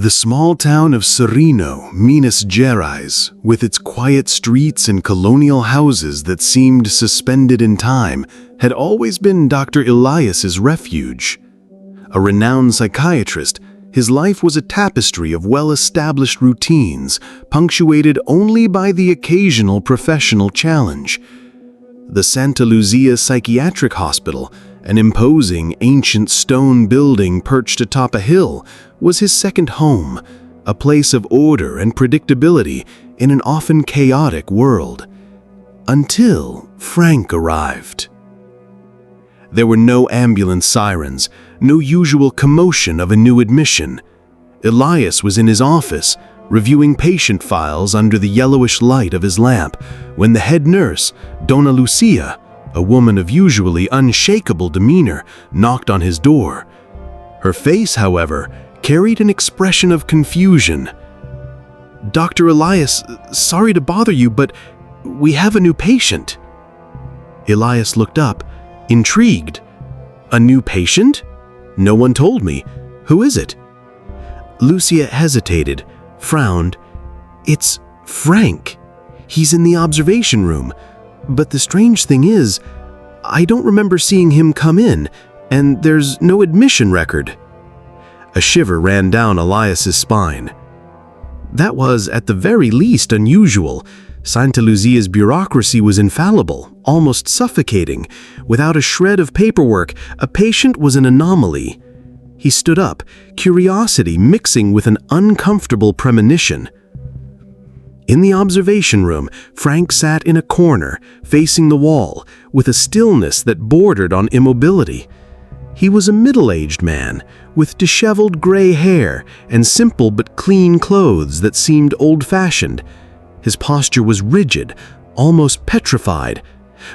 The small town of Sereno, Minas Gerais, with its quiet streets and colonial houses that seemed suspended in time, had always been Dr. Elias's refuge. A renowned psychiatrist, his life was a tapestry of well-established routines, punctuated only by the occasional professional challenge. The Santa Luzia Psychiatric Hospital, an imposing, ancient stone building perched atop a hill, was his second home, a place of order and predictability in an often chaotic world. Until Frank arrived. There were no ambulance sirens, no usual commotion of a new admission. Elias was in his office, reviewing patient files under the yellowish light of his lamp, when the head nurse, Dona Lucia, a woman of usually unshakable demeanor, knocked on his door. Her face, however, carried an expression of confusion. "Dr. Elias, sorry to bother you, but we have a new patient." Elias looked up, intrigued. "A new patient? No one told me. Who is it?" Lucia hesitated, frowned. "It's Frank. He's in the observation room. But the strange thing is, I don't remember seeing him come in, and there's no admission record." A shiver ran down Elias's spine. That was, at the very least, unusual. Santa Luzia's bureaucracy was infallible, almost suffocating. Without a shred of paperwork, a patient was an anomaly. He stood up, curiosity mixing with an uncomfortable premonition. In the observation room, Frank sat in a corner, facing the wall, with a stillness that bordered on immobility. He was a middle-aged man, with disheveled gray hair and simple but clean clothes that seemed old-fashioned. His posture was rigid, almost petrified.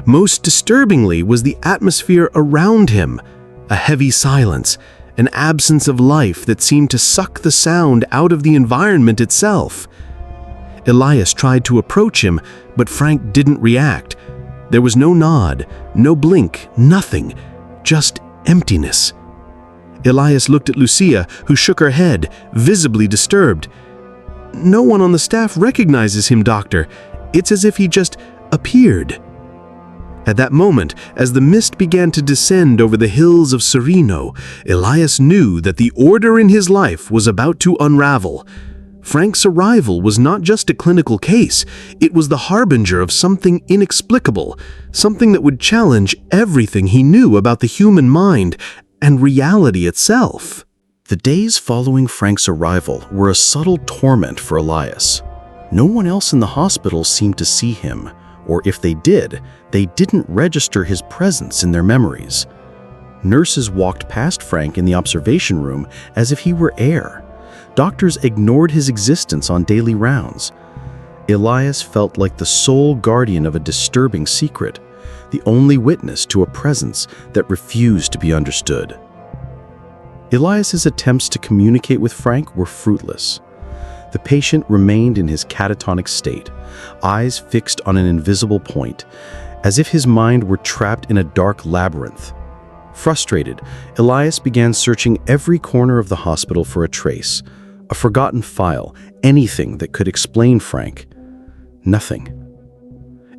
Most disturbingly was the atmosphere around him, a heavy silence, an absence of life that seemed to suck the sound out of the environment itself. Elias tried to approach him, but Frank didn't react. There was no nod, no blink, nothing, just emptiness. Elias looked at Lucia, who shook her head, visibly disturbed. "No one on the staff recognizes him, doctor. It's as if he just appeared." At that moment, as the mist began to descend over the hills of Sereno, Elias knew that the order in his life was about to unravel. Frank's arrival was not just a clinical case, it was the harbinger of something inexplicable, something that would challenge everything he knew about the human mind and reality itself. The days following Frank's arrival were a subtle torment for Elias. No one else in the hospital seemed to see him, or if they did, they didn't register his presence in their memories. Nurses walked past Frank in the observation room as if he were air. Doctors ignored his existence on daily rounds. Elias felt like the sole guardian of a disturbing secret, the only witness to a presence that refused to be understood. Elias's attempts to communicate with Frank were fruitless. The patient remained in his catatonic state, eyes fixed on an invisible point, as if his mind were trapped in a dark labyrinth. Frustrated, Elias began searching every corner of the hospital for a trace, a forgotten file, anything that could explain Frank. Nothing.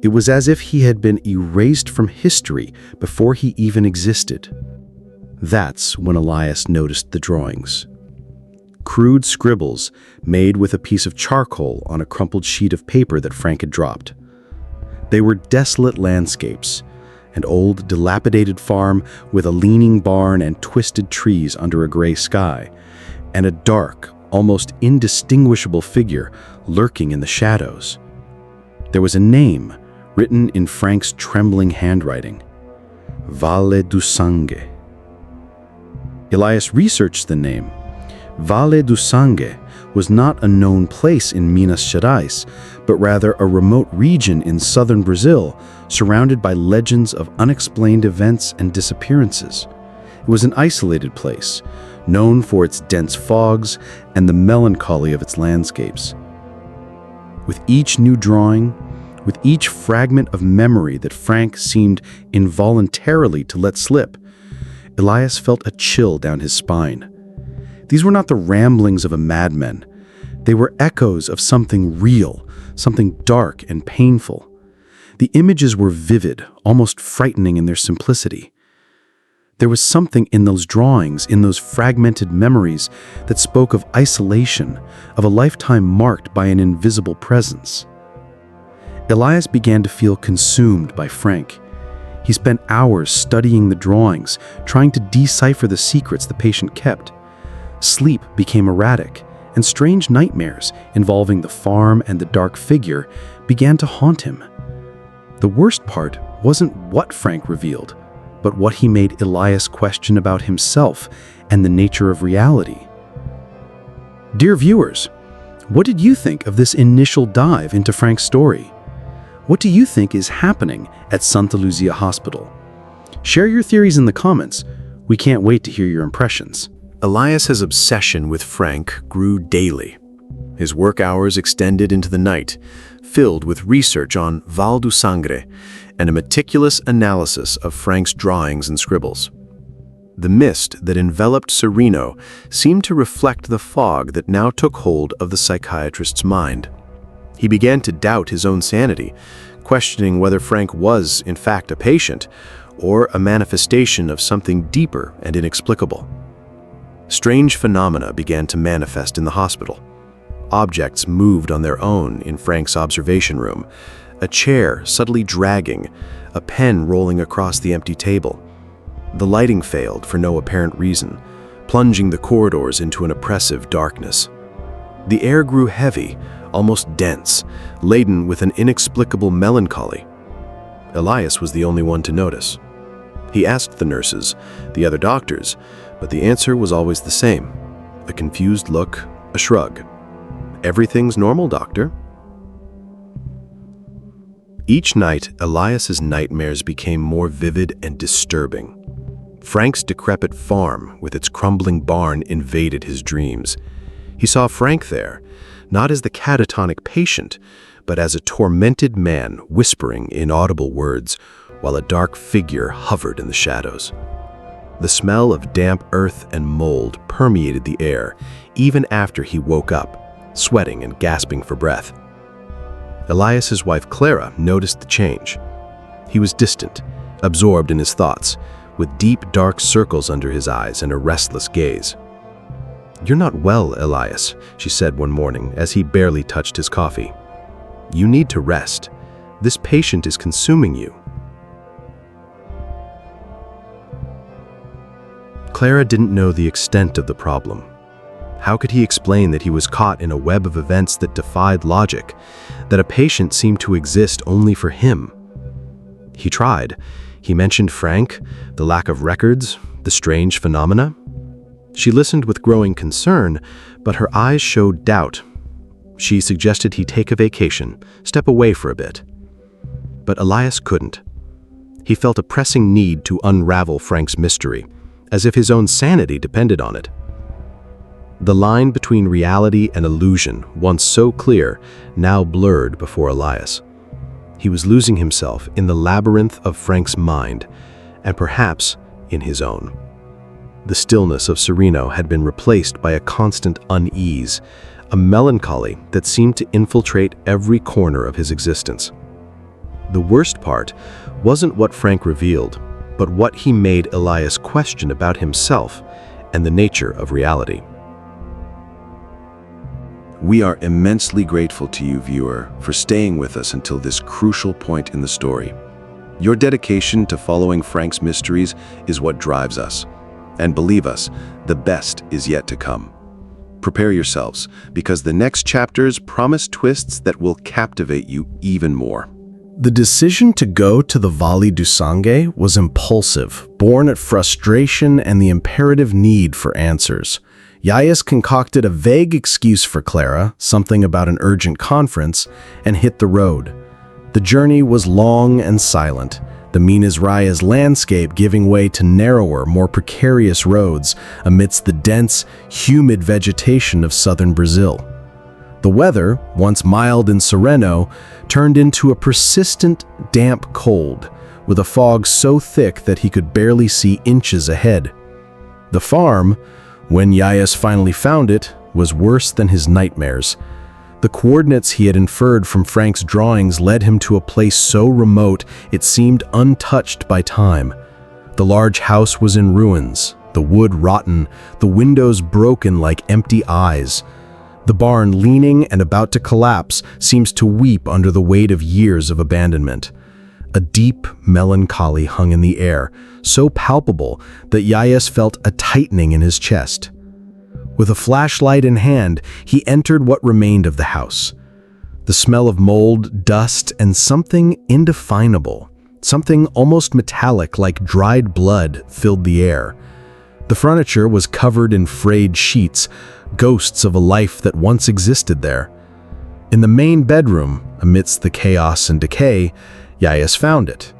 It was as if he had been erased from history before he even existed. That's when Elias noticed the drawings. Crude scribbles made with a piece of charcoal on a crumpled sheet of paper that Frank had dropped. They were desolate landscapes, an old, dilapidated farm with a leaning barn and twisted trees under a gray sky, and a dark, almost indistinguishable figure lurking in the shadows. There was a name written in Frank's trembling handwriting: Valle do Sangue. Elias researched the name. Valle do Sangue was not a known place in Minas Gerais, but rather a remote region in southern Brazil, surrounded by legends of unexplained events and disappearances. It was an isolated place, known for its dense fogs and the melancholy of its landscapes. With each new drawing, with each fragment of memory that Frank seemed involuntarily to let slip, Elias felt a chill down his spine. These were not the ramblings of a madman. They were echoes of something real, something dark and painful. The images were vivid, almost frightening in their simplicity. There was something in those drawings, in those fragmented memories, that spoke of isolation, of a lifetime marked by an invisible presence. Elias began to feel consumed by Frank. He spent hours studying the drawings, trying to decipher the secrets the patient kept. Sleep became erratic, and strange nightmares involving the farm and the dark figure began to haunt him. The worst part wasn't what Frank revealed, but what he made Elias question about himself and the nature of reality. Dear viewers, what did you think of this initial dive into Frank's story? What do you think is happening at Santa Lucia Hospital? Share your theories in the comments. We can't wait to hear your impressions. Elias's obsession with Frank grew daily. His work hours extended into the night, filled with research on Val do Sangre and a meticulous analysis of Frank's drawings and scribbles. The mist that enveloped Sereno seemed to reflect the fog that now took hold of the psychiatrist's mind. He began to doubt his own sanity, questioning whether Frank was, in fact, a patient or a manifestation of something deeper and inexplicable. Strange phenomena began to manifest in the hospital. Objects moved on their own in Frank's observation room, a chair subtly dragging, a pen rolling across the empty table. The lighting failed for no apparent reason, plunging the corridors into an oppressive darkness. The air grew heavy, almost dense, laden with an inexplicable melancholy. Elias was the only one to notice. He asked the nurses, the other doctors, but the answer was always the same. A confused look, a shrug. "Everything's normal, doctor." Each night, Elias's nightmares became more vivid and disturbing. Frank's decrepit farm with its crumbling barn invaded his dreams. He saw Frank there, not as the catatonic patient, but as a tormented man whispering inaudible words while a dark figure hovered in the shadows. The smell of damp earth and mold permeated the air even after he woke up, sweating and gasping for breath. Elias's wife Clara noticed the change. He was distant, absorbed in his thoughts, with deep dark circles under his eyes and a restless gaze. "You're not well, Elias," she said one morning as he barely touched his coffee. "You need to rest. This patient is consuming you." Clara didn't know the extent of the problem. How could he explain that he was caught in a web of events that defied logic, that a patient seemed to exist only for him? He tried. He mentioned Frank, the lack of records, the strange phenomena. She listened with growing concern, but her eyes showed doubt. She suggested he take a vacation, step away for a bit. But Elias couldn't. He felt a pressing need to unravel Frank's mystery, as if his own sanity depended on it. The line between reality and illusion, once so clear, now blurred before Elias. He was losing himself in the labyrinth of Frank's mind, and perhaps in his own. The stillness of Sereno had been replaced by a constant unease, a melancholy that seemed to infiltrate every corner of his existence. The worst part wasn't what Frank revealed, but what he made Elias question about himself and the nature of reality. We are immensely grateful to you, viewer, for staying with us until this crucial point in the story. Your dedication to following Frank's mysteries is what drives us. And believe us, the best is yet to come. Prepare yourselves, because the next chapters promise twists that will captivate you even more. The decision to go to the Valle do Sangue was impulsive, born at frustration and the imperative need for answers. Elias concocted a vague excuse for Clara, something about an urgent conference, and hit the road. The journey was long and silent, the Minas Raias landscape giving way to narrower, more precarious roads amidst the dense, humid vegetation of southern Brazil. The weather, once mild and sereno, turned into a persistent, damp cold, with a fog so thick that he could barely see inches ahead. The farm, When Elias finally found it, was worse than his nightmares. The coordinates he had inferred from Frank's drawings led him to a place so remote it seemed untouched by time. The large house was in ruins, the wood rotten, the windows broken like empty eyes. The barn, leaning and about to collapse, seems to weep under the weight of years of abandonment. A deep melancholy hung in the air, so palpable that Elias felt a tightening in his chest. With a flashlight in hand, he entered what remained of the house. The smell of mold, dust, and something indefinable, something almost metallic like dried blood, filled the air. The furniture was covered in frayed sheets, ghosts of a life that once existed there. In the main bedroom, amidst the chaos and decay, Elias found it.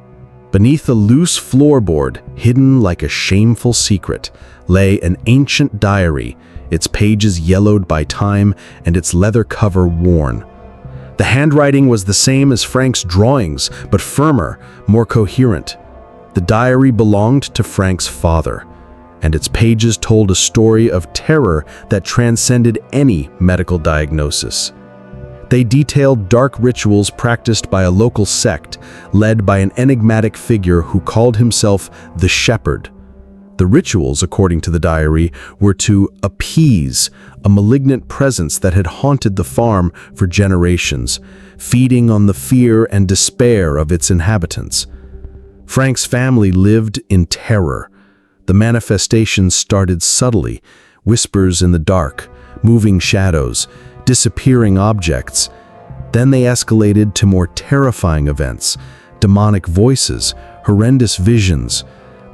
Beneath a loose floorboard, hidden like a shameful secret, lay an ancient diary, its pages yellowed by time and its leather cover worn. The handwriting was the same as Frank's drawings, but firmer, more coherent. The diary belonged to Frank's father, and its pages told a story of terror that transcended any medical diagnosis. They detailed dark rituals practiced by a local sect, led by an enigmatic figure who called himself the Shepherd. The rituals, according to the diary, were to appease a malignant presence that had haunted the farm for generations, feeding on the fear and despair of its inhabitants. Frank's family lived in terror. The manifestations started subtly, whispers in the dark, moving shadows, disappearing objects. Then they escalated to more terrifying events, demonic voices, horrendous visions,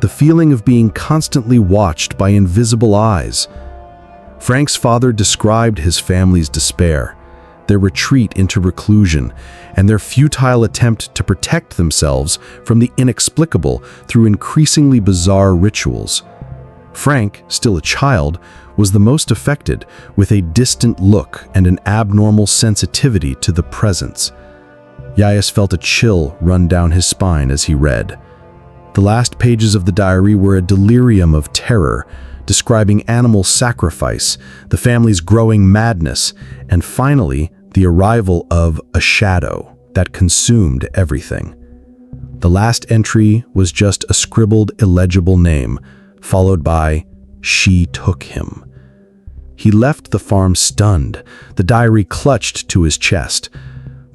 the feeling of being constantly watched by invisible eyes. Frank's father described his family's despair, their retreat into reclusion, and their futile attempt to protect themselves from the inexplicable through increasingly bizarre rituals. Frank, still a child, was the most affected, with a distant look and an abnormal sensitivity to the presence. Elias felt a chill run down his spine as he read. The last pages of the diary were a delirium of terror, describing animal sacrifice, the family's growing madness, and finally, the arrival of a shadow that consumed everything. The last entry was just a scribbled, illegible name, followed by, "She took him." He left the farm stunned, the diary clutched to his chest.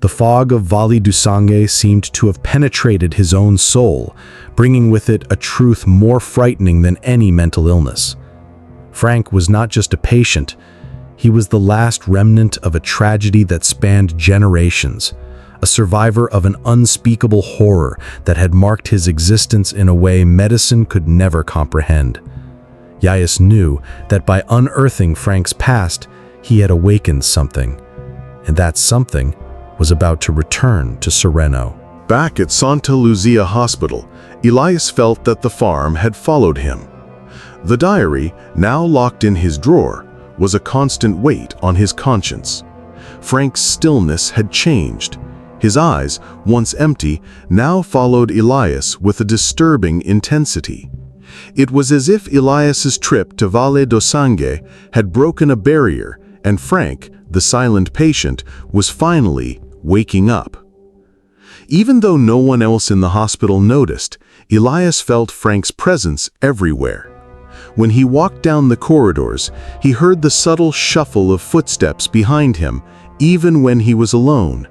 The fog of Valley du Sangue seemed to have penetrated his own soul, bringing with it a truth more frightening than any mental illness. Frank was not just a patient, he was the last remnant of a tragedy that spanned generations, a survivor of an unspeakable horror that had marked his existence in a way medicine could never comprehend. Elias knew that by unearthing Frank's past, he had awakened something, and that something was about to return to Sereno. Back at Santa Lucia Hospital, Elias felt that the farm had followed him. The diary, now locked in his drawer, was a constant weight on his conscience. Frank's stillness had changed. His eyes, once empty, now followed Elias with a disturbing intensity. It was as if Elias's trip to Valle do Sangue had broken a barrier, and Frank, the silent patient, was finally waking up. Even though no one else in the hospital noticed, Elias felt Frank's presence everywhere. When he walked down the corridors, he heard the subtle shuffle of footsteps behind him, even when he was alone.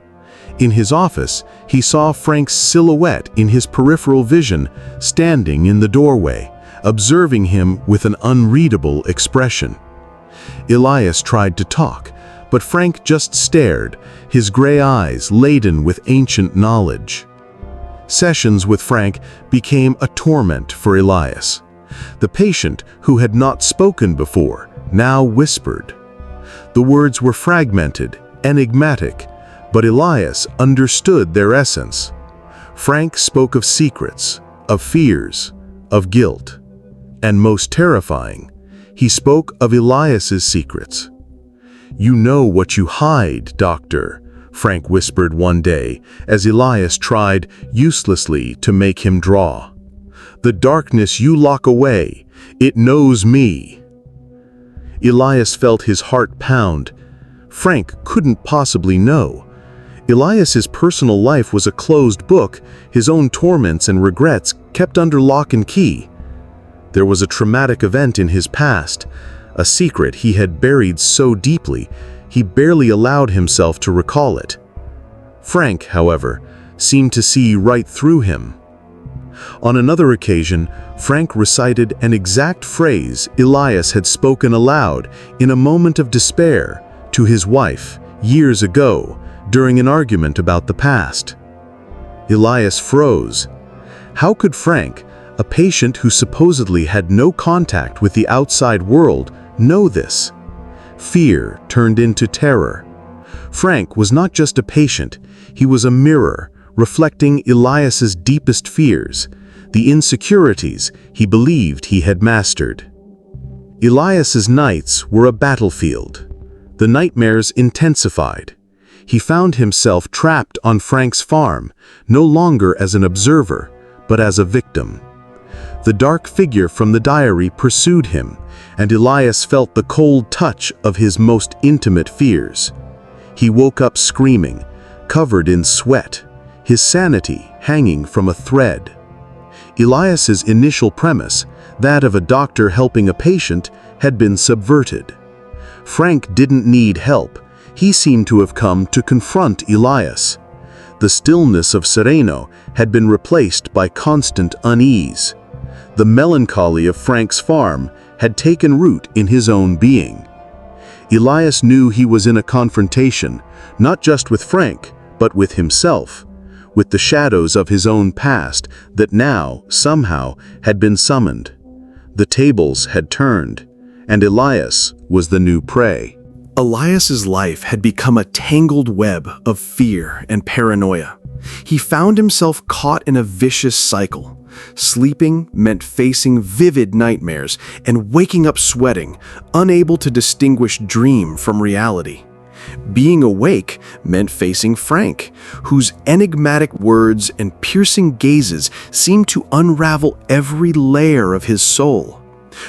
In his office, he saw Frank's silhouette in his peripheral vision, standing in the doorway, observing him with an unreadable expression. Elias tried to talk, but Frank just stared, his gray eyes laden with ancient knowledge. Sessions with Frank became a torment for Elias. The patient, who had not spoken before, now whispered. The words were fragmented, enigmatic, but Elias understood their essence. Frank spoke of secrets, of fears, of guilt. And most terrifying, he spoke of Elias's secrets. "You know what you hide, doctor," Frank whispered one day as Elias tried uselessly to make him draw. "The darkness you lock away, it knows me." Elias felt his heart pound. Frank couldn't possibly know. Elias's personal life was a closed book, his own torments and regrets kept under lock and key. There was a traumatic event in his past, a secret he had buried so deeply, he barely allowed himself to recall it. Frank, however, seemed to see right through him. On another occasion, Frank recited an exact phrase Elias had spoken aloud in a moment of despair to his wife years ago during an argument about the past. Elias froze. How could Frank, a patient who supposedly had no contact with the outside world, know this? Fear turned into terror. Frank was not just a patient, he was a mirror, reflecting Elias's deepest fears, the insecurities he believed he had mastered. Elias's nights were a battlefield. The nightmares intensified. He found himself trapped on Frank's farm, no longer as an observer, but as a victim. The dark figure from the diary pursued him, and Elias felt the cold touch of his most intimate fears. He woke up screaming, covered in sweat, his sanity hanging from a thread. Elias's initial premise, that of a doctor helping a patient, had been subverted. Frank didn't need help. He seemed to have come to confront Elias. The stillness of Sereno had been replaced by constant unease. The melancholy of Frank's farm had taken root in his own being. Elias knew he was in a confrontation, not just with Frank, but with himself, with the shadows of his own past that now, somehow, had been summoned. The tables had turned, and Elias was the new prey. Elias's life had become a tangled web of fear and paranoia. He found himself caught in a vicious cycle. Sleeping meant facing vivid nightmares and waking up sweating, unable to distinguish dream from reality. Being awake meant facing Frank, whose enigmatic words and piercing gazes seemed to unravel every layer of his soul.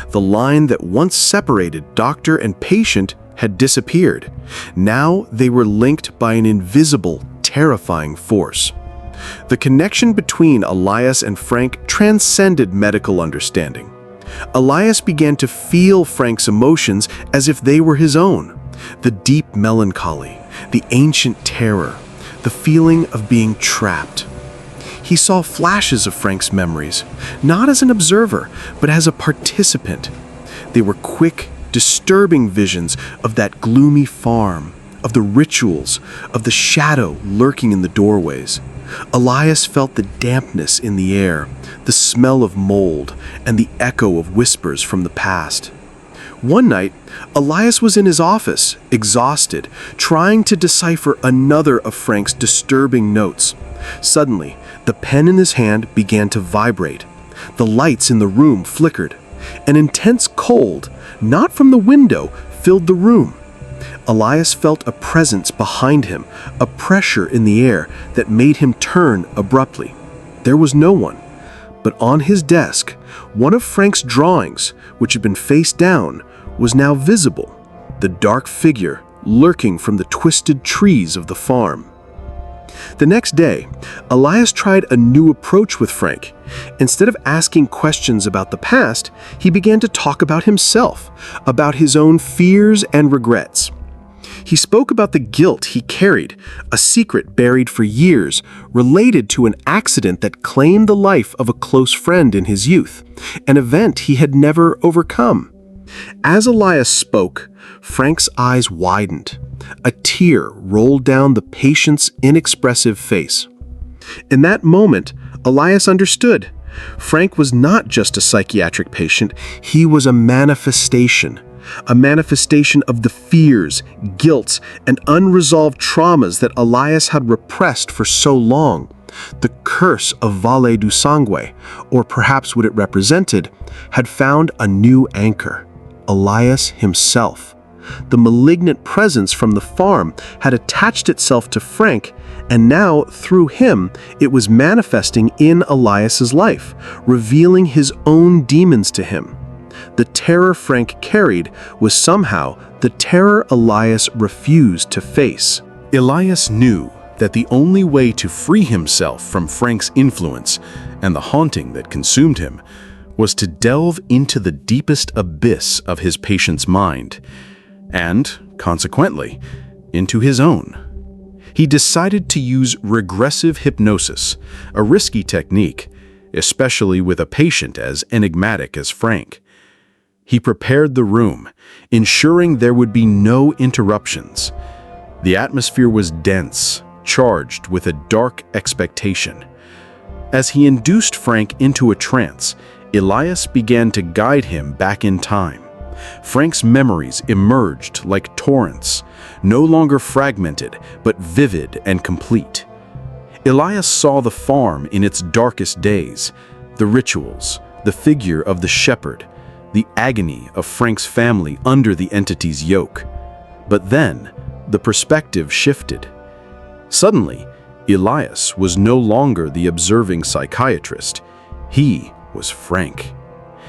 The line that once separated doctor and patient had disappeared. Now they were linked by an invisible, terrifying force. The connection between Elias and Frank transcended medical understanding. Elias began to feel Frank's emotions as if they were his own. The deep melancholy, the ancient terror, the feeling of being trapped. He saw flashes of Frank's memories, not as an observer, but as a participant. They were quick, disturbing visions of that gloomy farm, of the rituals, of the shadow lurking in the doorways. Elias felt the dampness in the air, the smell of mold, and the echo of whispers from the past. One night, Elias was in his office, exhausted, trying to decipher another of Frank's disturbing notes. Suddenly, the pen in his hand began to vibrate. The lights in the room flickered. An intense cold, not from the window, filled the room. Elias felt a presence behind him, a pressure in the air that made him turn abruptly. There was no one, but on his desk, one of Frank's drawings, which had been face down, was now visible, the dark figure lurking from the twisted trees of the farm. The next day, Elias tried a new approach with Frank. Instead of asking questions about the past, he began to talk about himself, about his own fears and regrets. He spoke about the guilt he carried, a secret buried for years, related to an accident that claimed the life of a close friend in his youth, an event he had never overcome. As Elias spoke, Frank's eyes widened. A tear rolled down the patient's inexpressive face. In that moment, Elias understood. Frank was not just a psychiatric patient, he was a manifestation of the fears, guilt, and unresolved traumas that Elias had repressed for so long. The curse of Valle do Sangue, or perhaps what it represented, had found a new anchor: Elias himself. The malignant presence from the farm had attached itself to Frank, and now, through him, it was manifesting in Elias's life, revealing his own demons to him. The terror Frank carried was somehow the terror Elias refused to face. Elias knew that the only way to free himself from Frank's influence and the haunting that consumed him was to delve into the deepest abyss of his patient's mind, and, consequently, into his own. He decided to use regressive hypnosis, a risky technique, especially with a patient as enigmatic as Frank. He prepared the room, ensuring there would be no interruptions. The atmosphere was dense, charged with a dark expectation. As he induced Frank into a trance, Elias began to guide him back in time. Frank's memories emerged like torrents, no longer fragmented, but vivid and complete. Elias saw the farm in its darkest days, the rituals, the figure of the shepherd, the agony of Frank's family under the entity's yoke. But then, the perspective shifted. Suddenly, Elias was no longer the observing psychiatrist. He was Frank.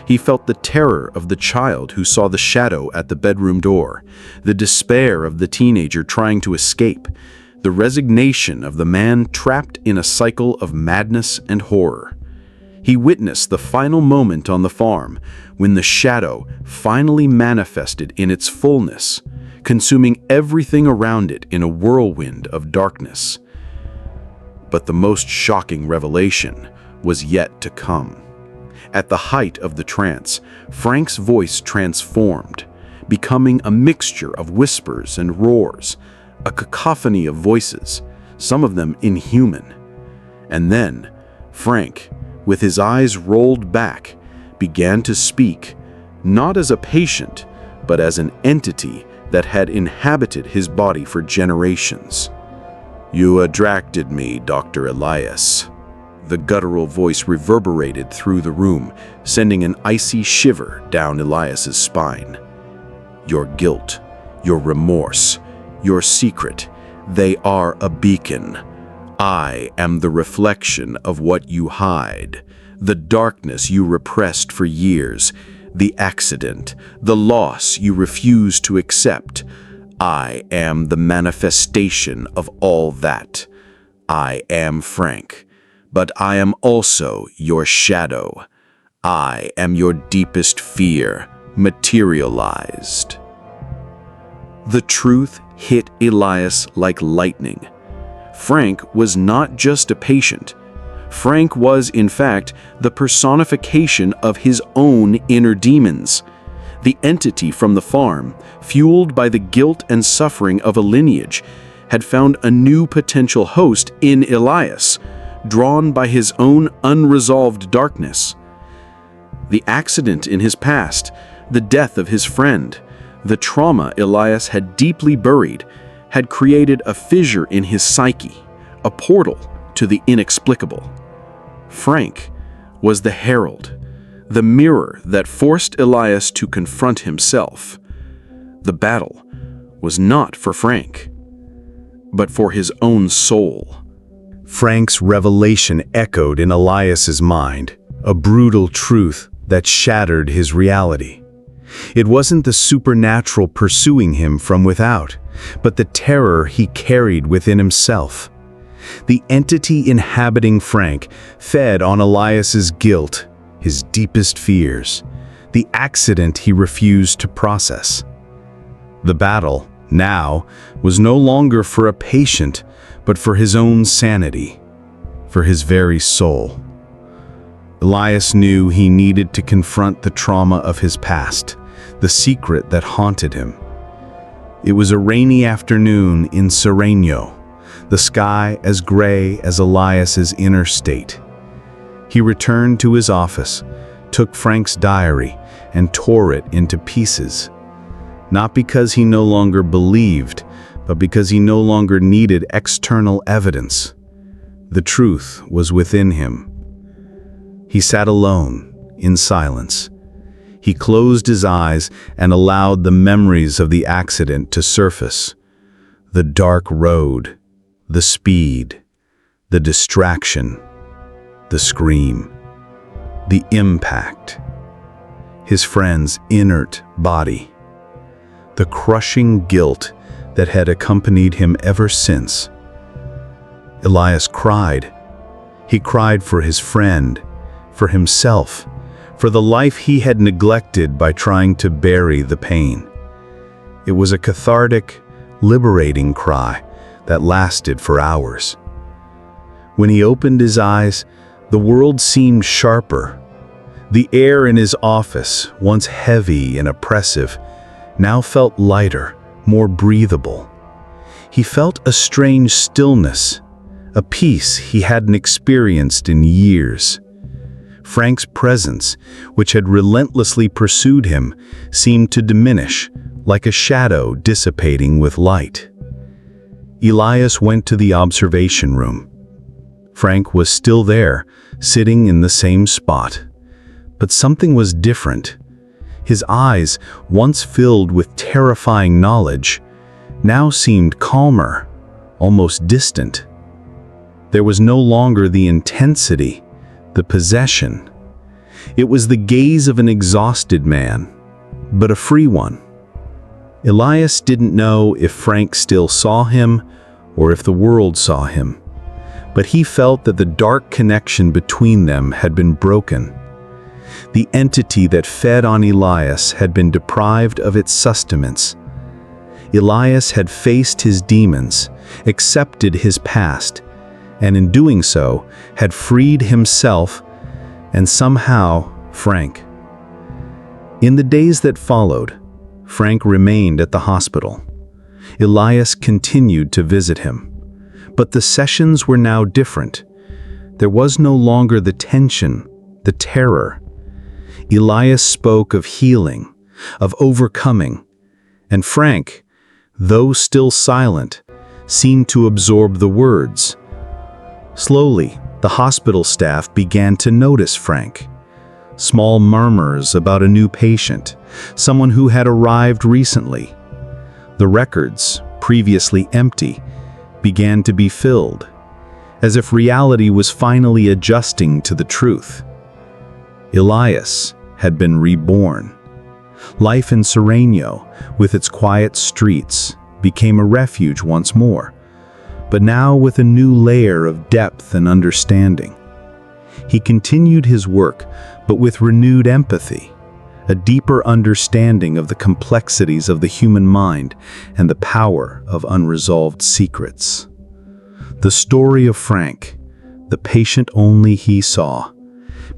He felt the terror of the child who saw the shadow at the bedroom door, the despair of the teenager trying to escape, the resignation of the man trapped in a cycle of madness and horror. He witnessed the final moment on the farm, when the shadow finally manifested in its fullness, consuming everything around it in a whirlwind of darkness. But the most shocking revelation was yet to come. At the height of the trance, Frank's voice transformed, becoming a mixture of whispers and roars, a cacophony of voices, some of them inhuman. And then, Frank, with his eyes rolled back, began to speak, not as a patient, but as an entity that had inhabited his body for generations. "You attracted me, Dr. Elias." The guttural voice reverberated through the room, sending an icy shiver down Elias's spine. "Your guilt, your remorse, your secret, they are a beacon. I am the reflection of what you hide, the darkness you repressed for years, the accident, the loss you refuse to accept. I am the manifestation of all that. I am Frank, but I am also your shadow. I am your deepest fear, materialized." The truth hit Elias like lightning. Frank was not just a patient. Frank was, in fact, the personification of his own inner demons. The entity from the farm, fueled by the guilt and suffering of a lineage, had found a new potential host in Elias, drawn by his own unresolved darkness. The accident in his past, the death of his friend, the trauma Elias had deeply buried, had created a fissure in his psyche, a portal to the inexplicable. Frank was the herald, the mirror that forced Elias to confront himself. The battle was not for Frank, but for his own soul. Frank's revelation echoed in Elias's mind, a brutal truth that shattered his reality. It wasn't the supernatural pursuing him from without, but the terror he carried within himself. The entity inhabiting Frank fed on Elias's guilt, his deepest fears, the accident he refused to process. The battle, now, was no longer for a patient, but for his own sanity, for his very soul. Elias knew he needed to confront the trauma of his past, the secret that haunted him. It was a rainy afternoon in Sereno, the sky as gray as Elias's inner state. He returned to his office, took Frank's diary, and tore it into pieces. Not because he no longer believed, but because he no longer needed external evidence. The truth was within him. He sat alone, in silence. He closed his eyes and allowed the memories of the accident to surface. The dark road, the speed, the distraction, the scream, the impact. his friend's inert body. The crushing guilt that had accompanied him ever since. Elias cried. He cried for his friend, for himself, for the life he had neglected by trying to bury the pain. It was a cathartic, liberating cry that lasted for hours. When he opened his eyes, the world seemed sharper. The air in his office, once heavy and oppressive, now felt lighter, more breathable. He felt a strange stillness, a peace he hadn't experienced in years. Frank's presence, which had relentlessly pursued him, seemed to diminish, like a shadow dissipating with light. Elias went to the observation room. Frank was still there, sitting in the same spot. But something was different. His eyes, once filled with terrifying knowledge, now seemed calmer, almost distant. There was no longer the intensity, the possession. It was the gaze of an exhausted man, but a free one. Elias didn't know if Frank still saw him or if the world saw him, but he felt that the dark connection between them had been broken. The entity that fed on Elias had been deprived of its sustenance. Elias had faced his demons, accepted his past, and in doing so, had freed himself and somehow Frank. In the days that followed, Frank remained at the hospital. Elias continued to visit him. But the sessions were now different. There was no longer the tension, the terror. Elias spoke of healing, of overcoming, and Frank, though still silent, seemed to absorb the words. Slowly, the hospital staff began to notice Frank. Small murmurs about a new patient, someone who had arrived recently. The records, previously empty, began to be filled, as if reality was finally adjusting to the truth. Elias had been reborn. Life in Sereno, with its quiet streets, became a refuge once more, but now with a new layer of depth and understanding. He continued his work, but with renewed empathy, a deeper understanding of the complexities of the human mind and the power of unresolved secrets. The story of Frank, the patient only he saw,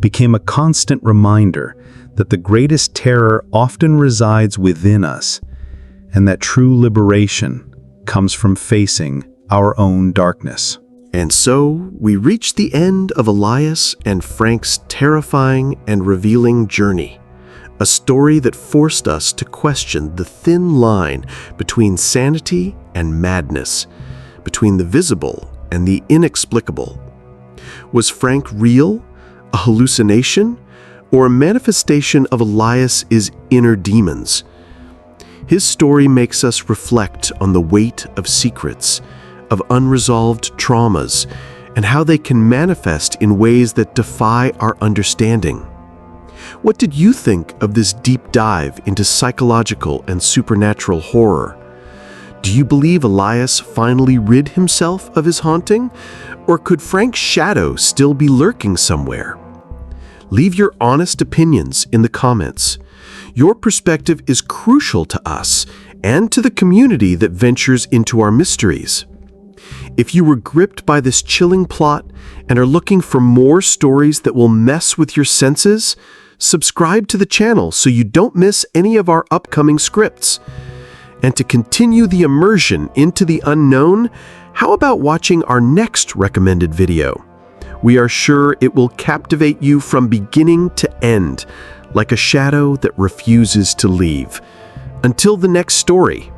became a constant reminder that the greatest terror often resides within us, and that true liberation comes from facing our own darkness. And so we reach the end of Elias and Frank's terrifying and revealing journey. A story that forced us to question the thin line between sanity and madness, between the visible and the inexplicable. Was Frank real, a hallucination, or a manifestation of Elias's inner demons? His story makes us reflect on the weight of secrets, of unresolved traumas, and how they can manifest in ways that defy our understanding. What did you think of this deep dive into psychological and supernatural horror? Do you believe Elias finally rid himself of his haunting? Or could Frank's shadow still be lurking somewhere? Leave your honest opinions in the comments. Your perspective is crucial to us and to the community that ventures into our mysteries. If you were gripped by this chilling plot and are looking for more stories that will mess with your senses, subscribe to the channel so you don't miss any of our upcoming scripts. And to continue the immersion into the unknown, how about watching our next recommended video? We are sure it will captivate you from beginning to end, like a shadow that refuses to leave. Until the next story.